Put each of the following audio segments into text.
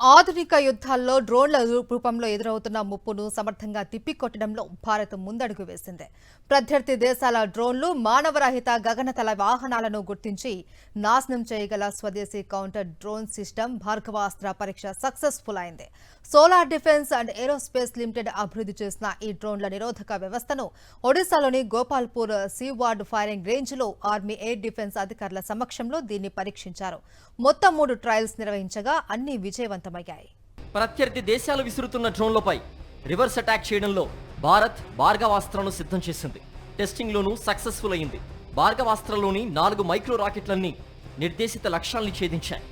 ఆధునిక యుద్ధాల్లో డ్రోన్ల రూపంలో ఎదురవుతున్న ముప్పును సమర్థంగా తిప్పికొట్టడంలో భారత్ ముందడుగు వేసింది. ప్రత్యర్థి దేశాల డ్రోన్లు మానవరహిత గగనతల వాహనాలను గుర్తించి నాశనం చేయగల స్వదేశీ కౌంటర్ డ్రోన్ సిస్టమ్ భార్గవాస్త్ర పరీక్ష సక్సెస్ఫుల్ అయింది. Solar defence and aerospace limited అభివృద్ధి చేసిన ఈ డ్రోన్ల నిరోధక వ్యవస్థను ఒడిశాలోని గోపాల్పూర్ సీవార్డ్ ఫైరింగ్ రేంజ్లో ఆర్మీ ఎయిర్ డిఫెన్స్ అధికారుల సమక్షంలో దీన్ని పరీక్షించారు. మొత్తం 3 ట్రయల్స్ నిర్వహించగా అన్ని విజయవంతమయ్యాయి. ప్రత్యర్థి దేశాలు విసురుతున్న డ్రోన్లపై రివర్స్ అటాక్ చేయడంలో భారత్ భార్గవాస్త్రను సిద్ధం చేసింది. టెస్టింగ్లోనూ సక్సెస్ఫుల్ అయింది. భార్గవాస్త్రలోని 4 మైక్రో రాకెట్లన్నీ నిర్దేశిత లక్ష్యాల్ని ఛేదించాయి.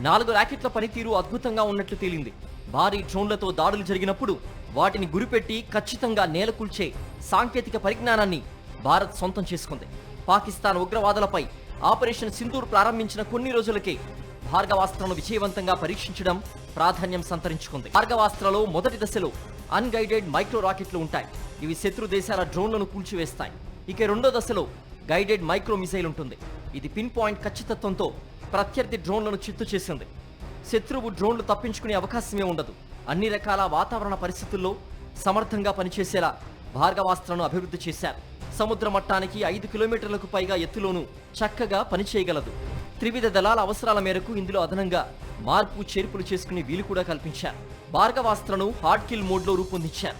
4 రాకెట్ల పనితీరు అద్భుతంగా ఉన్నట్లు తేలింది. భారీ డ్రోన్లతో దాడులు జరిగినప్పుడు వాటిని గురిపెట్టి ఖచ్చితంగా నేలకూల్చే సాంకేతిక పరిజ్ఞానాన్ని భారత్ సొంతం చేసుకుంది. పాకిస్తాన్ ఉగ్రవాదులపై ఆపరేషన్ సింధూర్ ప్రారంభించిన కొన్ని రోజులకే భార్గవాస్త్రను విజయవంతంగా పరీక్షించడం ప్రాధాన్యం సంతరించుకుంది. భార్గవాస్త్రలో మొదటి దశలో అన్గైడెడ్ మైక్రో రాకెట్లు ఉంటాయి. ఇవి శత్రు దేశాల డ్రోన్లను కూల్చివేస్తాయి. ఇక రెండో దశలో గైడెడ్ మైక్రో మిసైల్ ఉంటుంది. ఇది పిన్ పాయింట్ ఖచ్చితత్వంతో ప్రత్యర్థి డ్రోన్లను చిత్తు చేసింది. శత్రువు డ్రోన్లు తప్పించుకునే అవకాశమే ఉండదు. అన్ని రకాల వాతావరణ పరిస్థితుల్లో సమర్థంగా పనిచేసేలా భార్గవాస్త్రను అభివృద్ధి చేశారు. సముద్ర మట్టానికి 5 కిలోమీటర్లకు పైగా ఎత్తులోనూ చక్కగా పనిచేయగలదు. త్రివిధ దళాల అవసరాల మేరకు ఇందులో అదనంగా మార్పు చేర్పులు చేసుకునే వీలు కూడా కల్పించారు. భార్గవాస్త్రను హార్డ్ కిల్ మోడ్లో రూపొందించారు.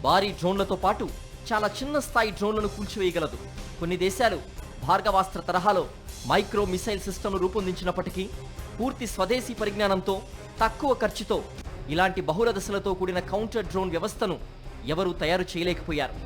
భారీ డ్రోన్లతో పాటు చాలా చిన్న స్థాయి డ్రోన్లను కూల్చివేయగలదు. కొన్ని దేశాలు భార్గవాస్త్ర తరహాలో మైక్రో మిసైల్ సిస్టమ్ను రూపొందించినప్పటికీ పూర్తి స్వదేశీ పరిజ్ఞానంతో తక్కువ ఖర్చుతో ఇలాంటి బహుళ దశలతో కూడిన కౌంటర్ డ్రోన్ వ్యవస్థను ఎవరూ తయారు చేయలేకపోయారు.